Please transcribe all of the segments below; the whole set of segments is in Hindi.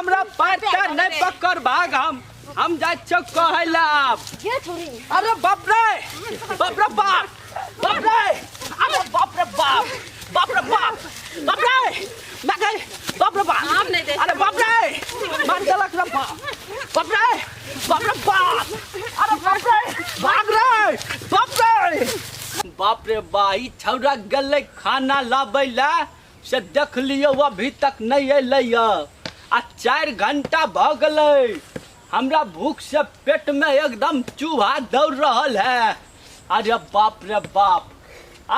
हमरा पैरता नहीं पकड़ भाग हम जाय छ कहला अरे बाप रे बाप रे बाप बाप रे अरे बाप रे बाप बाप रे बाप बाप रे मैं बाप रे बाप अरे बाप रे मार चलक रे बाप रे बाप रे बाप अरे बाप रे भाग रे बाप रे बाई छौरा गले खाना लाबैला से देख लियो अभी तक नहीं अलै आ 4 घंटा भ गलै हमरा भूख से पेट में एकदम चूहा दौड़ रहल है। अरे बाप रे बाप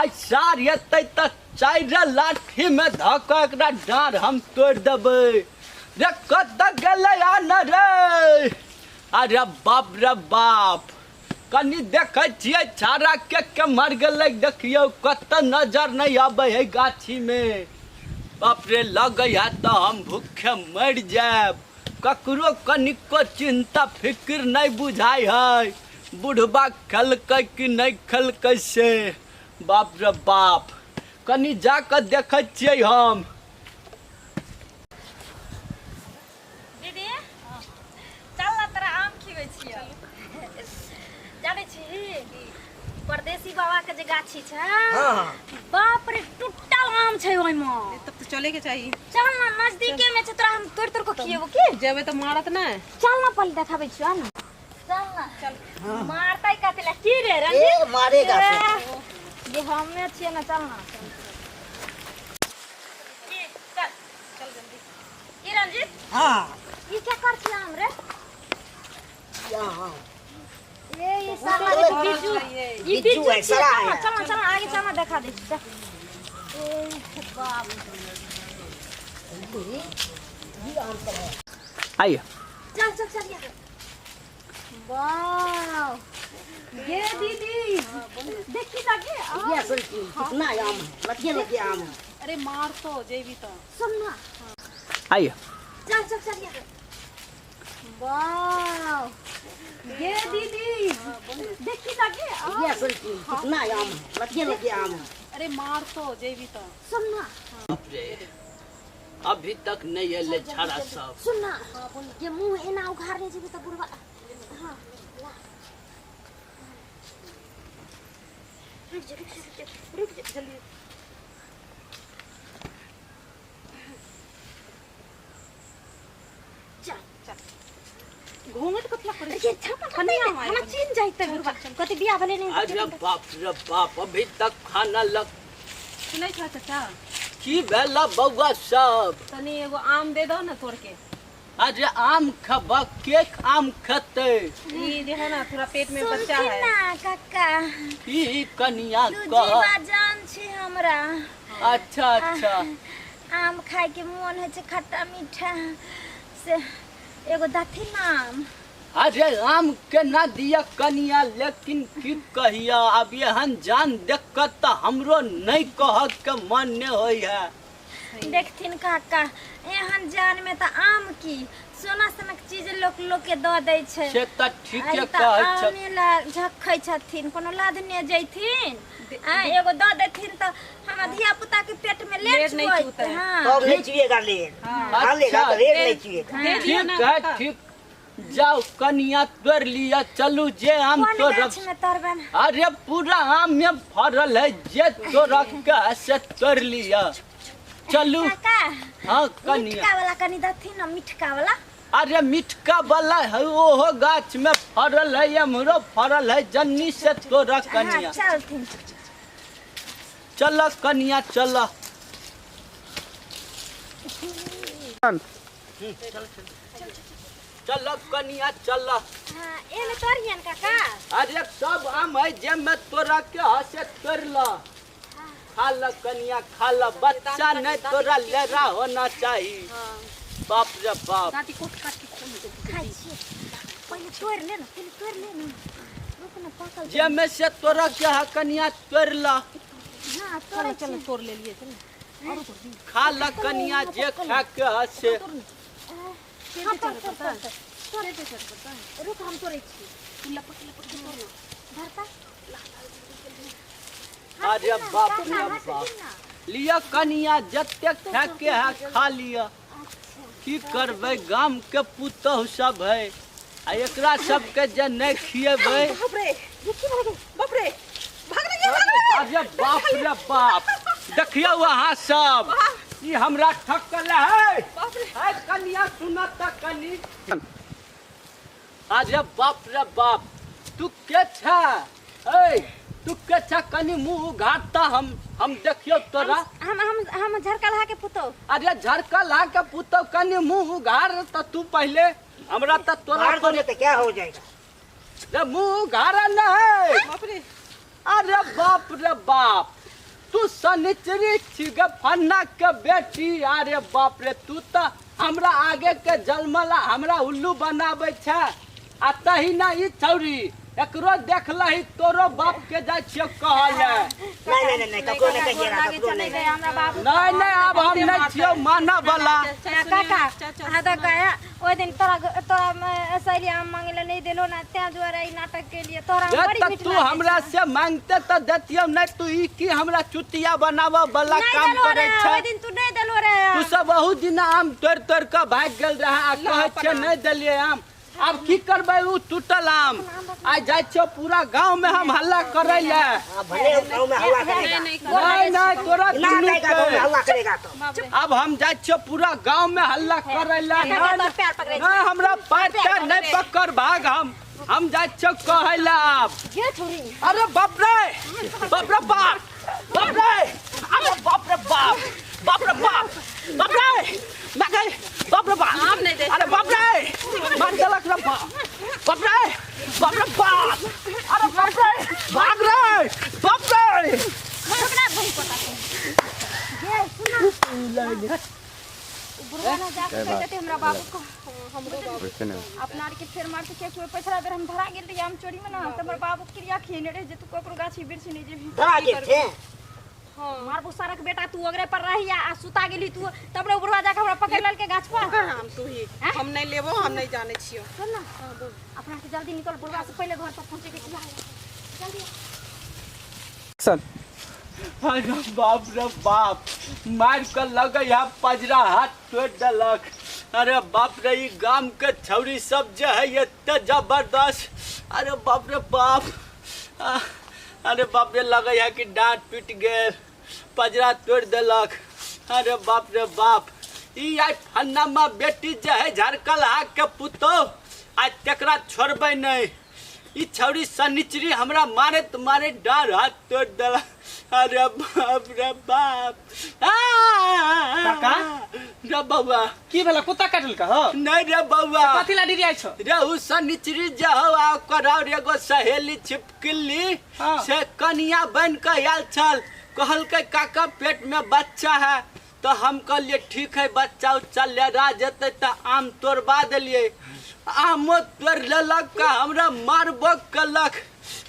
आज सार एतै त 4 लाठी में धक एकरा डाँड़ हम तोड़ देबै रे कत गेलै आन रे। अरे बाप रे बाप कनी देखै छियै छाड़ा के मर गेलै देखियो कत नजर नहीं आबै है गाछी में। बाप रे लगै है तो हम भूखे मर जाएब ककरो कनिको चिंता फिक्र नहीं बुझाई है बुढ़बा खलकै कि नहीं खलकै से। बाप रे बाप कनी जाकर देखै छियै हम। दीदी चल ना तोरा आम खिबै छियै जानै छी परदेसी बाबा के जे गाछी छै बाप रे टूटल आम छै ओइ में। तब तो चले के चाहिए। चल ना नजदीके में छै तोरा हम तोड़ को खिएबो की जेबे तो मारत ना। चल ना पहले देखाबै छियो ना चल ना चल मारतै कातेला की रे रंजीत मारेगा ये हमें छियै ना चल ना की चल चल जल्दी की रंजीत हां ये क्या कर छियै हम रे यहां ये साला देखो बिजू ये बिजू है साला है। चल आगे चल देखा दे ए बाप आइए चल ये वाव ये दीदी देखी ताकि ये असल कितना आम है लगे आम है। अरे मार तो जेबी तो सुन ना आइए चल ये वाव ये दीदी देखी ताकि ये असल कितना आम है लगे आम है। अरे मार तो जेबी तो सुन ना बाप रे अभी तक नहीं अलै छाड़ा सब। सुन ना ये मुंह एना उघारने जेबी त बुढ़वा हां रुक जा जल्दी घूंघट कतला करे ये छापा खनिया हम चीन जाइते बुढ़वा कति बिया भले नहीं अरे बाप रे बाप अभी तक खाना लग सुनै छ चाचा की भेला बौआ सब। तनी एगो आम दे दो ना तोड़ के। अरे आम खबा के आम खते ई जे है ना थोड़ा पेट में बच्चा है ना काका ई कनिया दूजी कह बाजान छी हमरा अच्छा अच्छा आम खाए के मन है छै खट्टा मीठा से एगो दथी नाम अरे आम के ना दिया कनिया लेकिन की कहिया अब एहन जान देख कर तो हमरो नहीं कह के मन नहीं होई है। देखथिन काका एहन जान में त आम की सोना सनक चीज लोग के द दै छै से त ठीके आई त कहै छ। आमे ला झखै छथिन कोनो लादने जैथिन एगो द देथिन त हमरा धिया पुता के पेट में लेट नहीं नहीं छूते हैं। हां तो नहीं चाहिएगा लेन हां लेगा तो रेट नहीं चाहिएगा। दे दिया ना ठीक है काका। ठीक जाओ कनिया तोड़ लिया चलू जे आम कौन तोड़ गाछ में तरबन अरे पूरा आम में फरल है जे तोड़ के से तोड़ लिया चलू। काका हाँ कनिया मिठका वाला कनी दथिन ना मिठका वाला अरे मिठका वाला है ओहो गाछ में फरल है हमरो फरल है जन्नी से तोड़ कनिया। हां चलथिन चल कनिया चल चल कनिया चल। हां एने तोरियन काका अरे सब आम है जे में तोरा के हसे तोड़ ल खा ल कनिया खा ल बच्चा नहीं तोरा लेरा होना चाहिए। बाप रे बाप काटी कोट काट के खाइ छी पहिले तोड़ ले ना रुक ना पकल जे में से तोरा के है कनिया तोड़ ल हां तोड़ चलो तोड़ ले लिए चल खा ल कनिया जे खा के हसे। हां तोड़ रुक हम तोड़ै छी लपक के तोड़ लो धरता अरे बाप रे बाप लिया कनिया जते खा के है खा लिया। की करबै गाम के पुतहु सब है आ एकरा सबके जे नहीं खिएबै बाप रे बाप रे भाग रही है अरे बाप रे बाप देखियो वहाँ सब ई हमरा ठकल है बाप रे है कनिया सुना त कनी अरे बाप रे बाप तू के छ ए तू के छ कनी मुंह घाटता हम देखियो तोरा हम झरकलहा के पुतो अरे झरकल हा के पुतो कनी मुंह उघार त तू पहले हमरा त तोरा मार दोगे तो क्या हो जाएगा? रे मुंह उघारा न है बाप रे अरे बाप रे बाप तू सनिचरी छिगे फन्ना के बेटी अरे बाप रे तू त हमरा आगे के जलमला हमरा उल्लू बनाबै छ आ तही ना ई छौरी एकरो देखलही तोरो बाप के जाय छियो कहले नहीं ककरो नहीं कहिएगा, ककरो नहीं। हमरा बाबू नहीं अब हम नहीं छियो माना वाला काका आधा कहे ओइ दिन तोरा सैली आम मांगले नहीं देलो ना त्या द्वारा ई नाटक के लिए तोरा ये बड़ी त मीठ तू हमरा से मांगते त देतियो नहीं तू ई की हमरा चुतिया बनावा वाला काम करे छ ओइ दिन तू नहीं देलो रे तू सब बहुत दिन आम तोड़ के भाग गेल रहा आ कहे छ नहीं देलिए आम अब की करबै उ टूटल आम आ जाय छ पूरा गांव में हम हल्ला करे ले हाँ, भले उस गाँव में हल्ला करेगा। नहीं तोरा ना दुनू जाएगा तो के हल्ला करेगा तो। अब हम जाय छ पूरा गांव में हल्ला करे ले काका तोर पैर पकड़े नहीं हमरा पैर पैर नहीं पकड़ भाग हम जाय छ कहे ले अब ये छोरी अरे बाप रे बाप रे बाप बाप रे अरे बाप रे बाप बाप रे बाप बाप रे मैं गई बाप रे बाप आप नहीं दे अरे बाप रे मार देलक रे बाप रे बाप रे बाप अरे बाप रे भाग रे बाप रे हमरा भई पता ये सुना बुरवाना जाके कहते हमरा बाबू को हमरो बाबू अपना के फेर मार के कोई पैसा बेर हम धरा गेल हम चोरी में ना हमर बाबू क्रिया खेने रे जे तू ककरो गाछी बिरछ नहीं जे धरा के थे हां मार बुसारक बेटा तू अगरे पर रही आ सुता गेली तू तब रे बुरवा जाके हमरा पकड़ लेल के गाछ पर हम तू ही हम नहीं लेबो हम नहीं जाने छियो सुन ना अपना के जल्दी निकल बुरवा से पहले घर पर पहुंचे के जल्दी अरे बाप रे बाप मार कर लगे यहाँ पजरा हाथ तोड़ देलक अरे बाप रे ई गांव के छौरी सब जे है एते जबरदस्त अरे बाप रे बाप अरे बाप रे लगे है कि डांट पीट गेल पजरा तोड़ देलक अरे बाप रे बाप ई आई फन्ना माँ बेटी जे है झरकल हा के पुतो आज तकरा छोड़बै नहीं ई छौरी सनिचरी हमरा मारे डार हाथ तोड़ देलक अरे बाप रे बाप काका? रे बउआ की भेला कुत्ता काटल का हो नहीं रे बउआ कथी ला डिरियाइ छ रे उ सनिचरी जे हो आ ओकर और एगो सहेली छिपकली हाँ। से कनिया बन के आयल छल कहलकै काका पेट में बच्चा है तो हम कहलिए ठीक है बच्चा उच्चा ले जेते तो आम तोड़वा देलिए आमो तोड़ लेलक का हमरा मारबो कलक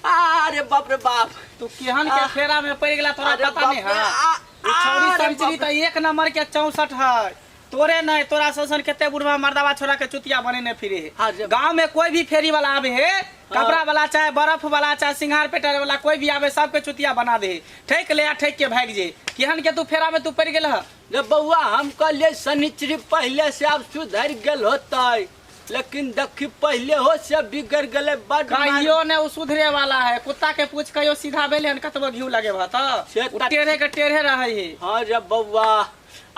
अरे बाप रे बाप तू केहन के फेरा में पड़ गेला तोरा अरे पता नहीं बाप रे, है ई छौरी अरे संचरी बाप त एक नंबर के 64 है तोरे नहीं तोरा ससन केते बुढ़वा मर्दावा छोरा के चुतिया बने फिरे हाँ है जी। गांव में कोई भी फेरी वाला आवे है कपड़ा वाला चाहे बर्फ वाला चाहे सिंगार पेटर वाला कोई भी आवे सबके चुतिया बना दे ठेक ले आ ठेक के भाग जे केहन के तू फेरा में तू पड़ गेल है रे बउआ हम कहलिए सनिचरी पहले से अब सुधर गेल होतै लेकिन देखी पहले हो से बिगड़ गेले बड़ कहियो ने उ सुधरे वाला है कुत्ता के पूछ कहियो सीधा भेले हन कतबो घिउ लगे भा से त टेढ़े के टेढ़े रहे है हाँ रे बउआ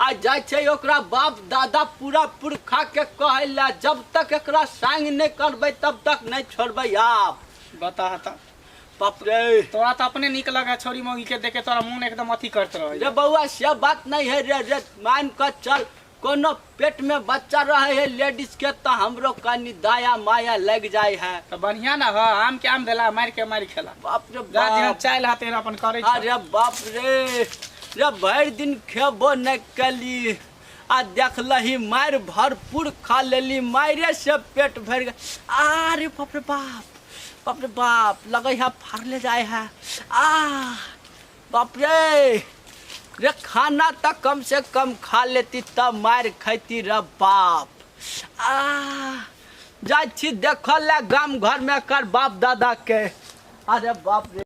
आ जाय छै ओकरा बाप दादा पूरा पुरखा के कहला जब तक एकरा संग नहीं करबै तब तक नहीं छोड़बै आप बता त बाप रे तोरा तो अपने निक लगा छोरी मौगी के देखे तोरा मन एकदम अथी करत रहे रे बउआ से बात नहीं है रे मान कर चल कोनो पेट में बच्चा रहे है लेडीज के तो हमरो कनी दाया माया लग जाय है तो बढ़िया ना हो आम के आम देला मार के मार खेला बाप रे गाजी बाप चाइल हाथे अपन करे छ अरे बाप रे रे भर दिन खेबो नहीं कली आ देखलही मार भरपूर खा लेली मारे से पेट भर गए अरे बाप रे बाप लगे है फाड़ ले जाए है बाप रे खाना तक कम से कम खा लेती तब मार खैती रे बाप जाय छी देखल गाम घर में कर बाप दादा के अरे बाप रे